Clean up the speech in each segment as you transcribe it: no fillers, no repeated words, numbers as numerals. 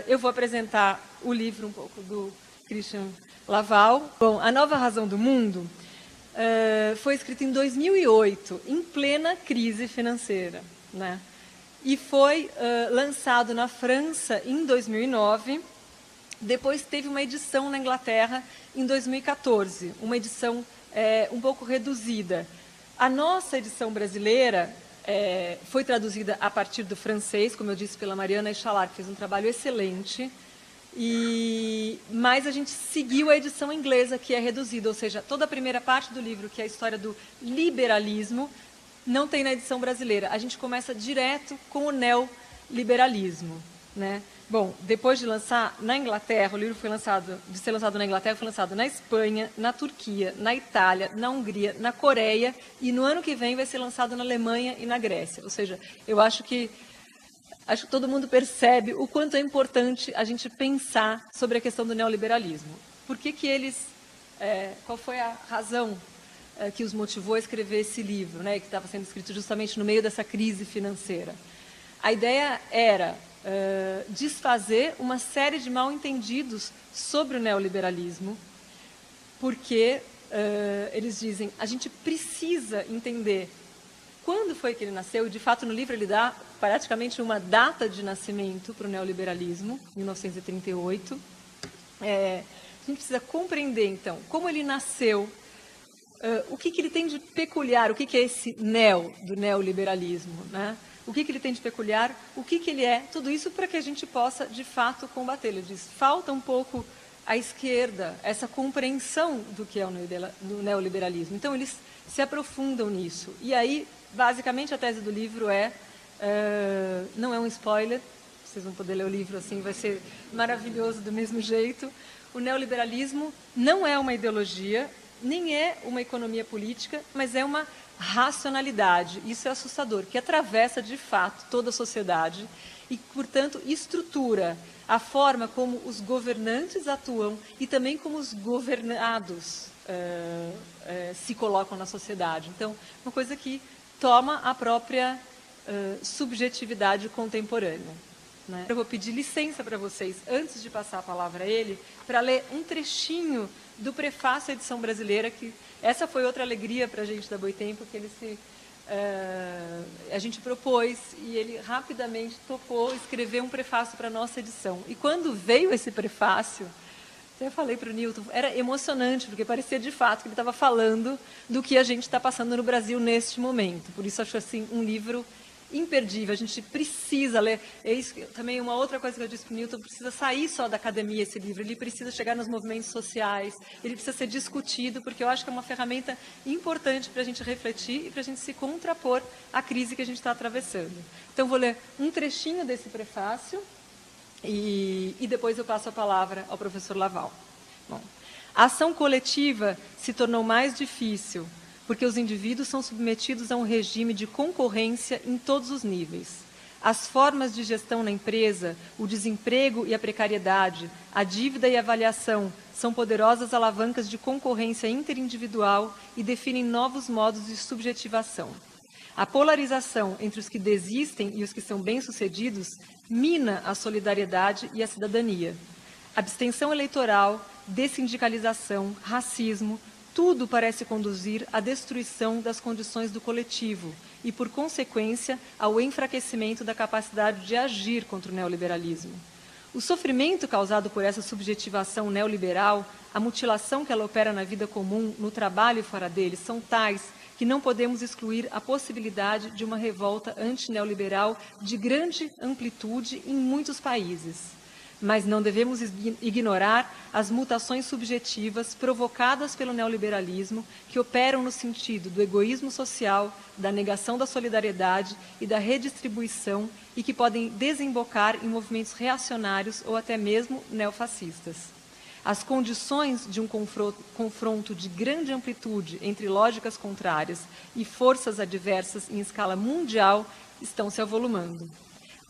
Eu vou apresentar o livro um pouco do Christian Laval. Bom, A Nova Razão do Mundo foi escrito em 2008, em plena crise financeira, né? E foi lançado na França em 2009. Depois teve uma edição na Inglaterra em 2014, uma edição um pouco reduzida. A nossa edição brasileira foi traduzida a partir do francês, como eu disse, pela Mariana Echalar, que fez um trabalho excelente, mas a gente seguiu a edição inglesa, que é reduzida, ou seja, toda a primeira parte do livro, que é a história do liberalismo, não tem na edição brasileira. A gente começa direto com o neoliberalismo, né? Bom, depois de lançar na Inglaterra, o livro de ser lançado na Inglaterra, foi lançado na Espanha, na Turquia, na Itália, na Hungria, na Coreia, e no ano que vem vai ser lançado na Alemanha e na Grécia. Ou seja, eu acho que todo mundo percebe o quanto é importante a gente pensar sobre a questão do neoliberalismo. Por que eles... qual foi a razão que os motivou a escrever esse livro, né, que estava sendo escrito justamente no meio dessa crise financeira? A ideia era desfazer uma série de mal-entendidos sobre o neoliberalismo, porque eles dizem, a gente precisa entender quando foi que ele nasceu, e de fato no livro ele dá praticamente uma data de nascimento para o neoliberalismo, 1938. A gente precisa compreender, então, como ele nasceu, o que ele tem de peculiar, o que é esse do neoliberalismo, né? O que ele tem de peculiar, o que ele é, tudo isso para que a gente possa, de fato, combater. Ele diz, falta um pouco à esquerda essa compreensão do que é o neoliberalismo. Então, eles se aprofundam nisso. E aí, basicamente, a tese do livro não é um spoiler, vocês vão poder ler o livro assim, vai ser maravilhoso do mesmo jeito. O neoliberalismo não é uma ideologia, nem é uma economia política, mas é uma racionalidade, isso é assustador, que atravessa de fato toda a sociedade e, portanto, estrutura a forma como os governantes atuam e também como os governados se colocam na sociedade. Então, uma coisa que toma a própria subjetividade contemporânea, né? Eu vou pedir licença para vocês, antes de passar a palavra a ele, para ler um trechinho do prefácio à edição brasileira, que essa foi outra alegria para a gente da Boitempo, que a gente propôs e ele rapidamente topou escrever um prefácio para a nossa edição. E quando veio esse prefácio, até falei para o Newton, era emocionante, porque parecia de fato que ele estava falando do que a gente está passando no Brasil neste momento. Por isso, acho assim, um livro imperdível, a gente precisa ler. Também uma outra coisa que eu disse para o Newton, precisa sair só da academia esse livro, ele precisa chegar nos movimentos sociais, ele precisa ser discutido, porque eu acho que é uma ferramenta importante para a gente refletir e para a gente se contrapor à crise que a gente está atravessando. Então, vou ler um trechinho desse prefácio e depois eu passo a palavra ao professor Laval. Bom, a ação coletiva se tornou mais difícil, porque os indivíduos são submetidos a um regime de concorrência em todos os níveis. As formas de gestão na empresa, o desemprego e a precariedade, a dívida e a avaliação são poderosas alavancas de concorrência interindividual e definem novos modos de subjetivação. A polarização entre os que desistem e os que são bem-sucedidos mina a solidariedade e a cidadania. Abstenção eleitoral, dessindicalização, racismo, tudo parece conduzir à destruição das condições do coletivo e, por consequência, ao enfraquecimento da capacidade de agir contra o neoliberalismo. O sofrimento causado por essa subjetivação neoliberal, a mutilação que ela opera na vida comum, no trabalho e fora dele, são tais que não podemos excluir a possibilidade de uma revolta antineoliberal de grande amplitude em muitos países. Mas não devemos ignorar as mutações subjetivas provocadas pelo neoliberalismo que operam no sentido do egoísmo social, da negação da solidariedade e da redistribuição e que podem desembocar em movimentos reacionários ou até mesmo neofascistas. As condições de um confronto de grande amplitude entre lógicas contrárias e forças adversas em escala mundial estão se avolumando.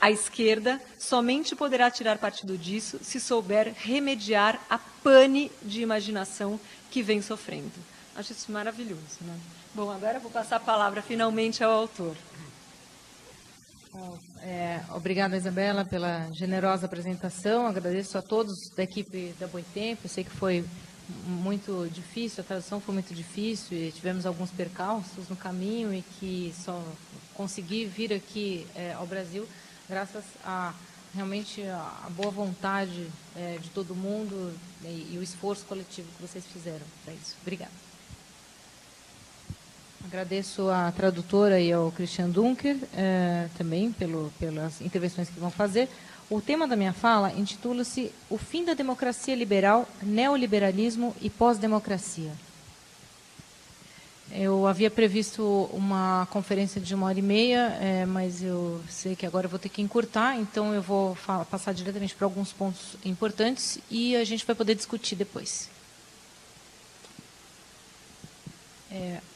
A esquerda somente poderá tirar partido disso se souber remediar a pane de imaginação que vem sofrendo. Acho isso maravilhoso, né? Bom, agora eu vou passar a palavra finalmente ao autor. Obrigada, Isabela, pela generosa apresentação. Agradeço a todos da equipe da Boitempo. Eu sei que foi muito difícil, a tradução foi muito difícil e tivemos alguns percalços no caminho e que só consegui vir aqui ao Brasil graças a realmente a boa vontade de todo mundo e o esforço coletivo que vocês fizeram para isso. Obrigada. Agradeço à tradutora e ao Christian Dunker também pelas intervenções que vão fazer. O tema da minha fala intitula-se O fim da democracia liberal, neoliberalismo e pós-democracia. Eu havia previsto uma conferência de 1h30, mas eu sei que agora eu vou ter que encurtar, então eu vou passar diretamente para alguns pontos importantes e a gente vai poder discutir depois.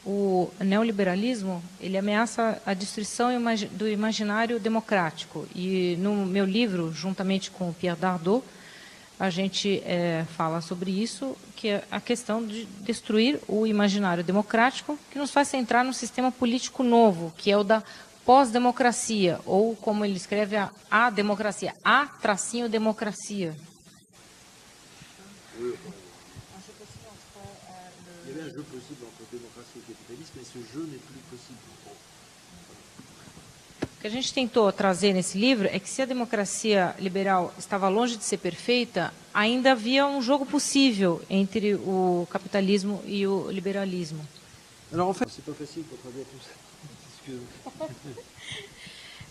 O neoliberalismo, ele ameaça a destruição do imaginário democrático. E no meu livro, juntamente com o Pierre Dardot, a gente fala sobre isso, que é a questão de destruir o imaginário democrático, que nos faz entrar num sistema político novo, que é o da pós-democracia, ou como ele escreve, a democracia, a-democracia. Il y avait un jeu possible entre démocratie et capitalisme, mais ce jeu n'est plus possible. O que a gente tentou trazer nesse livro é que se a democracia liberal estava longe de ser perfeita, ainda havia um jogo possível entre o capitalismo e o liberalismo. Alors en fait, c'est pas facile pour traduire tout ça. Excusez-moi.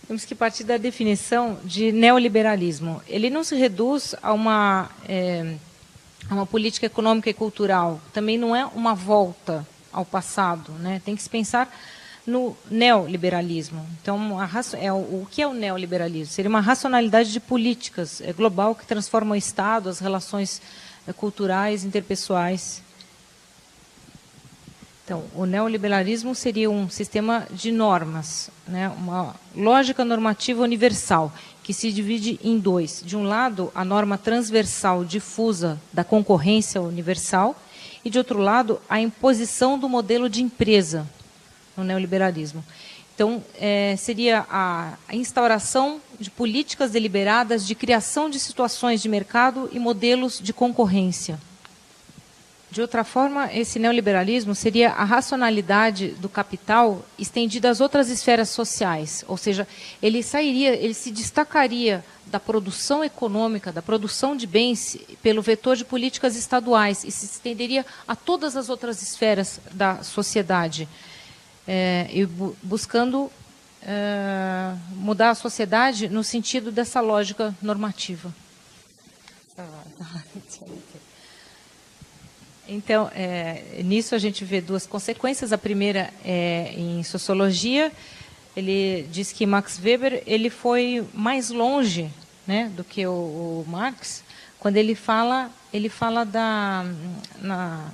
Temos que partir da definição de neoliberalismo. Ele não se reduz a uma política econômica e cultural. Também não é uma volta ao passado, né? Tem que se pensar no neoliberalismo. Então, o que é o neoliberalismo? Seria uma racionalidade de políticas global que transforma o Estado, as relações culturais, interpessoais. Então, o neoliberalismo seria um sistema de normas, né? Uma lógica normativa universal, que se divide em dois. De um lado, a norma transversal difusa da concorrência universal, e, de outro lado, a imposição do modelo de empresa no neoliberalismo. Então, seria a instauração de políticas deliberadas de criação de situações de mercado e modelos de concorrência. De outra forma, esse neoliberalismo seria a racionalidade do capital estendida às outras esferas sociais, ou seja, ele se destacaria da produção econômica, da produção de bens, pelo vetor de políticas estaduais e se estenderia a todas as outras esferas da sociedade, e buscando mudar a sociedade no sentido dessa lógica normativa. Então, nisso a gente vê duas consequências. A primeira é em sociologia. Ele diz que Max Weber ele foi mais longe, né, do que o Marx, quando ele fala na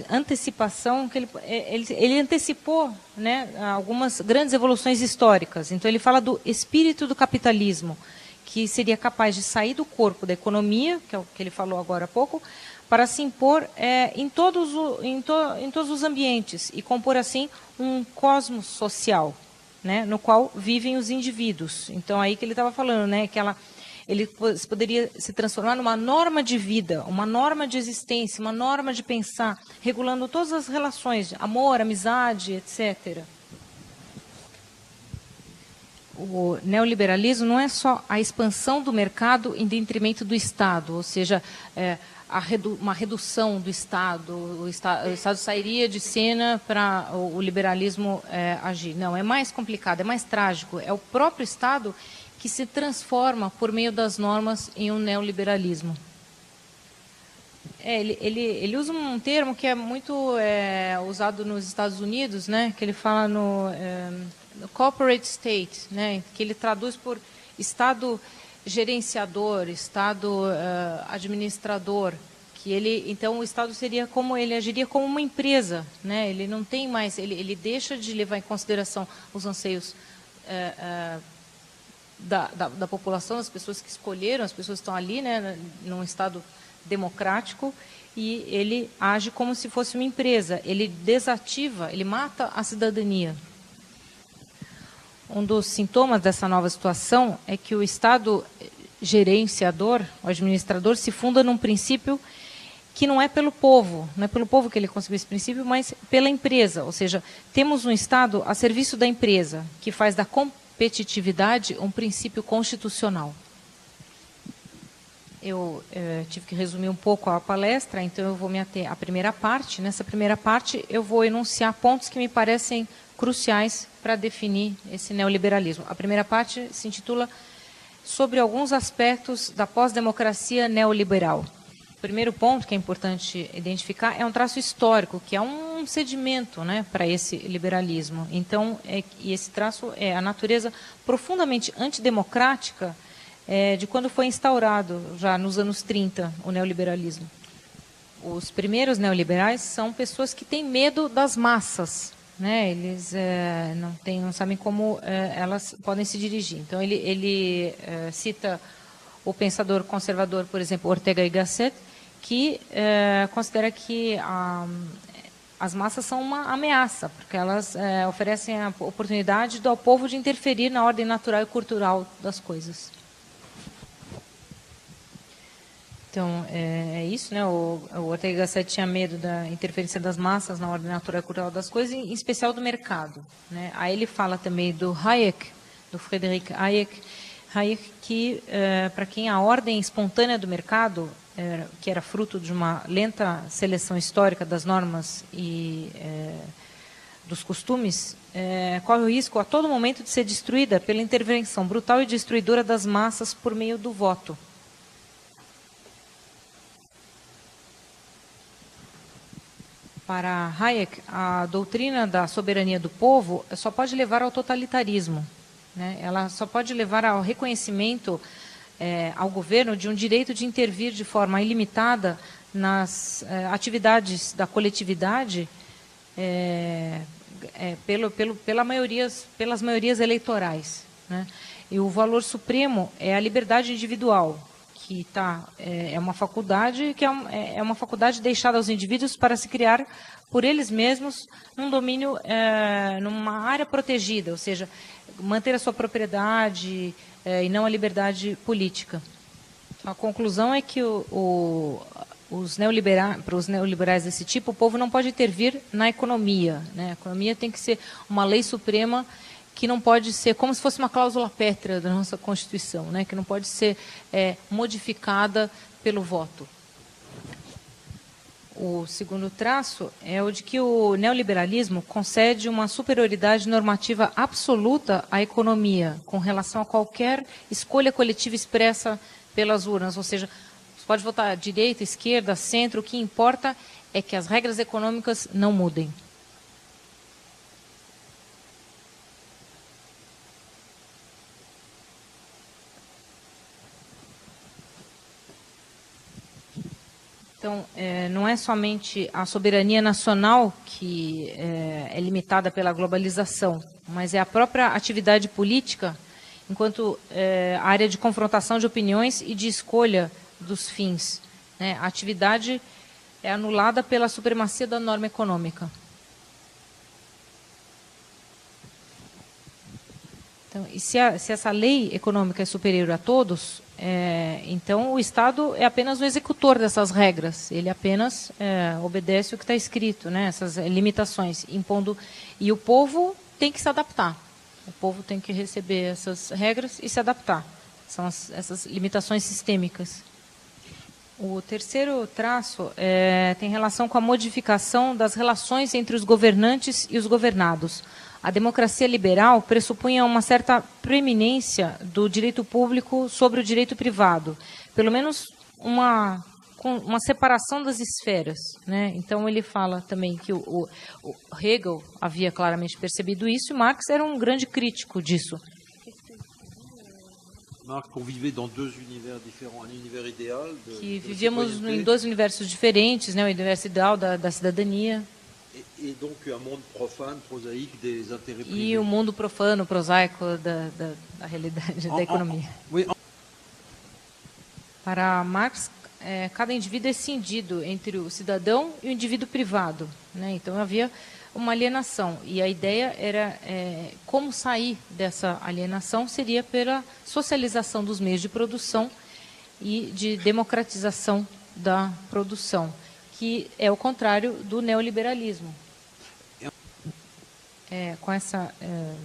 antecipação, que ele antecipou, né, algumas grandes evoluções históricas. Então, ele fala do espírito do capitalismo, que seria capaz de sair do corpo da economia, que é o que ele falou agora há pouco, para se impor em todos os ambientes e compor, assim, um cosmos social, né, no qual vivem os indivíduos. Então, aí que ele estava falando, né, que ele poderia se transformar numa norma de vida, uma norma de existência, uma norma de pensar, regulando todas as relações, amor, amizade, etc. O neoliberalismo não é só a expansão do mercado em detrimento do Estado, ou seja, uma redução do Estado, o Estado sairia de cena para o liberalismo agir. Não, é mais complicado, é mais trágico. É o próprio Estado que se transforma por meio das normas em um neoliberalismo. Ele usa um termo que é muito usado nos Estados Unidos, né, que ele fala no corporate state, né, que ele traduz por Estado gerenciador, Estado administrador, que então o Estado seria como ele agiria como uma empresa, né? Ele não tem mais, ele deixa de levar em consideração os anseios da população, das pessoas que escolheram, as pessoas que estão ali, né, num Estado democrático, e ele age como se fosse uma empresa. Ele desativa, ele mata a cidadania. Um dos sintomas dessa nova situação é que o Estado gerenciador, o administrador, se funda num princípio que não é pelo povo, não é pelo povo que ele conseguiu esse princípio, mas pela empresa. Ou seja, temos um Estado a serviço da empresa, que faz da competitividade um princípio constitucional. Eu tive que resumir um pouco a palestra, então eu vou me ater à primeira parte. Nessa primeira parte, eu vou enunciar pontos que me parecem cruciais para definir esse neoliberalismo. A primeira parte se intitula Sobre alguns aspectos da pós-democracia neoliberal. O primeiro ponto que é importante identificar é um traço histórico, que é um sedimento, né, para esse liberalismo. Então, e esse traço é a natureza profundamente antidemocrática de quando foi instaurado, já nos anos 30, o neoliberalismo. Os primeiros neoliberais são pessoas que têm medo das massas, né? Eles não sabem como elas podem se dirigir. Então, ele cita o pensador conservador, por exemplo, Ortega y Gasset, que considera que as massas são uma ameaça, porque elas oferecem a oportunidade ao povo de interferir na ordem natural e cultural das coisas. Então, é isso, né? O Ortega y Gasset tinha medo da interferência das massas na ordem natural e cultural das coisas, em especial do mercado, né? Aí ele fala também do Hayek, do Friedrich Hayek, que, para quem a ordem espontânea do mercado, que era fruto de uma lenta seleção histórica das normas e dos costumes, corre o risco a todo momento de ser destruída pela intervenção brutal e destruidora das massas por meio do voto. Para Hayek, a doutrina da soberania do povo só pode levar ao totalitarismo, né? Ela só pode levar ao reconhecimento ao governo de um direito de intervir de forma ilimitada nas atividades da coletividade pelas maiorias eleitorais, né? E o valor supremo é a liberdade individual, que é uma faculdade é uma faculdade deixada aos indivíduos para se criar por eles mesmos num domínio, numa área protegida, ou seja, manter a sua propriedade e não a liberdade política. A conclusão é que para os neoliberais desse tipo, o povo não pode intervir na economia, né? A economia tem que ser uma lei suprema que não pode ser como se fosse uma cláusula pétrea da nossa Constituição, né? Que não pode ser modificada pelo voto. O segundo traço é o de que o neoliberalismo concede uma superioridade normativa absoluta à economia com relação a qualquer escolha coletiva expressa pelas urnas, ou seja, você pode votar direita, esquerda, centro, o que importa é que as regras econômicas não mudem. Então, não é somente a soberania nacional que é limitada pela globalização, mas é a própria atividade política, enquanto área de confrontação de opiniões e de escolha dos fins, né? A atividade é anulada pela supremacia da norma econômica. Então, e se essa lei econômica é superior a todos, então o Estado é apenas o executor dessas regras, ele apenas obedece o que está escrito, né, essas limitações, impondo, e o povo tem que se adaptar, o povo tem que receber essas regras e se adaptar, são essas limitações sistêmicas. O terceiro traço tem relação com a modificação das relações entre os governantes e os governados. A democracia liberal pressupunha uma certa preeminência do direito público sobre o direito privado, pelo menos uma separação das esferas, né? Então ele fala também que o Hegel havia claramente percebido isso e Marx era um grande crítico disso. Marx, qu'on vivait dans deux univers différents, un univers idéal que vivíamos em dois universos diferentes, né? O universo ideal da cidadania. Et donc un monde profane, prosaïque des intérêts privés. E o mundo profano, prosaico da realidade, da economia. Para Marx, cada indivíduo é cindido entre o cidadão e o indivíduo privado, né? Então havia uma alienação. E a ideia era como sair dessa alienação seria pela socialização dos meios de produção e de democratização da produção, que é o contrário do neoliberalismo. Com essa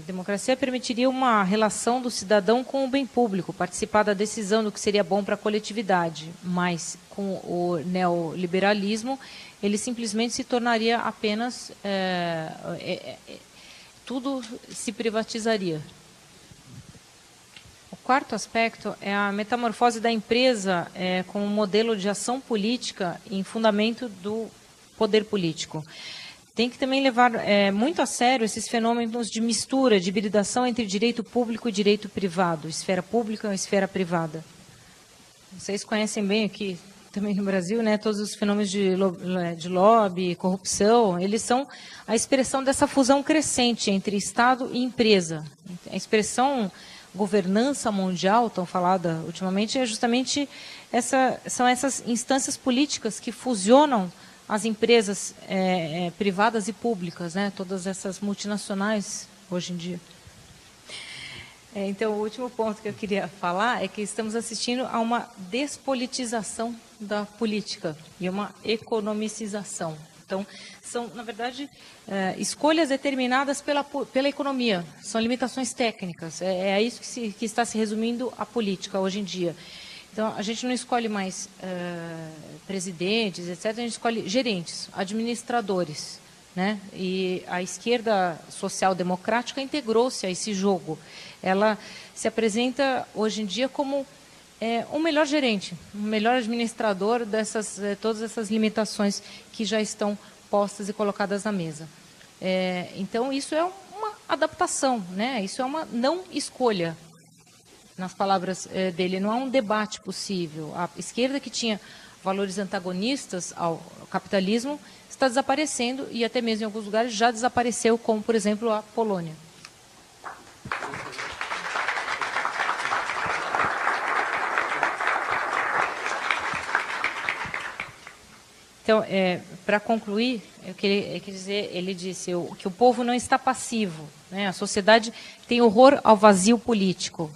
democracia permitiria uma relação do cidadão com o bem público, participar da decisão do que seria bom para a coletividade, mas com o neoliberalismo ele simplesmente se tornaria apenas tudo se privatizaria. O quarto aspecto é a metamorfose da empresa como modelo de ação política em fundamento do poder político. Tem que também levar muito a sério esses fenômenos de mistura, de hibridação entre direito público e direito privado, esfera pública e esfera privada. Vocês conhecem bem aqui, também no Brasil, né, todos os fenômenos de lobby, corrupção, eles são a expressão dessa fusão crescente entre Estado e empresa. A expressão governança mundial, tão falada ultimamente, é justamente são essas instâncias políticas que fusionam as empresas privadas e públicas, né? Todas essas multinacionais hoje em dia. Então, o último ponto que eu queria falar é que estamos assistindo a uma despolitização da política e uma economicização. Então, são, na verdade, escolhas determinadas pela economia, são limitações técnicas. É a isso que está se resumindo a política hoje em dia. Então, a gente não escolhe mais presidentes, etc., a gente escolhe gerentes, administradores, né? E a esquerda social-democrática integrou-se a esse jogo. Ela se apresenta, hoje em dia, como um melhor gerente, um melhor administrador dessas todas essas limitações que já estão postas e colocadas na mesa. Então, isso é uma adaptação, né? Isso é uma não escolha. Nas palavras dele, não há um debate possível. A esquerda, que tinha valores antagonistas ao capitalismo, está desaparecendo e até mesmo em alguns lugares já desapareceu, como, por exemplo, a Polônia. Então, para concluir, eu queria dizer, ele disse que o povo não está passivo, né? A sociedade tem horror ao vazio político.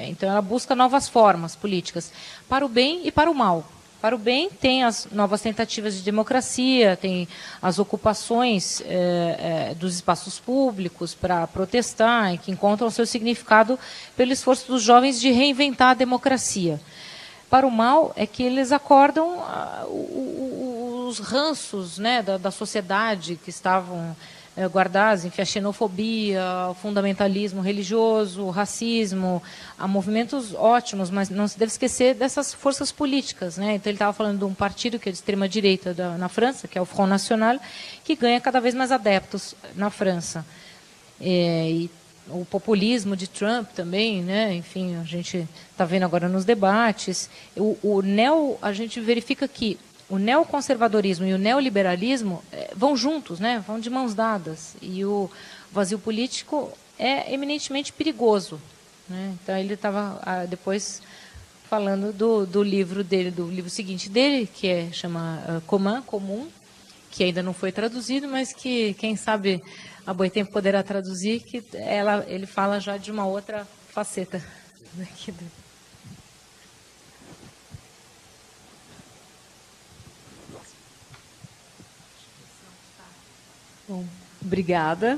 Então, ela busca novas formas políticas, para o bem e para o mal. Para o bem, tem as novas tentativas de democracia, tem as ocupações dos espaços públicos para protestar, e que encontram seu significado pelo esforço dos jovens de reinventar a democracia. Para o mal, é que eles acordam os ranços, né, da sociedade que estavam guardados, enfim, a xenofobia, o fundamentalismo religioso, o racismo, há movimentos ótimos, mas não se deve esquecer dessas forças políticas, né? Então, ele estava falando de um partido que é de extrema-direita na França, que é o Front National, que ganha cada vez mais adeptos na França. E o populismo de Trump também, né? Enfim, a gente está vendo agora nos debates. A gente verifica que o neoconservadorismo e o neoliberalismo vão juntos, né? Vão de mãos dadas. E o vazio político é eminentemente perigoso, né? Então, ele estava depois falando do livro dele, do livro seguinte dele, que chama Comum, que ainda não foi traduzido, mas que, quem sabe, a Boitempo poderá traduzir, que ele fala já de uma outra faceta daqui do... Bom, obrigada.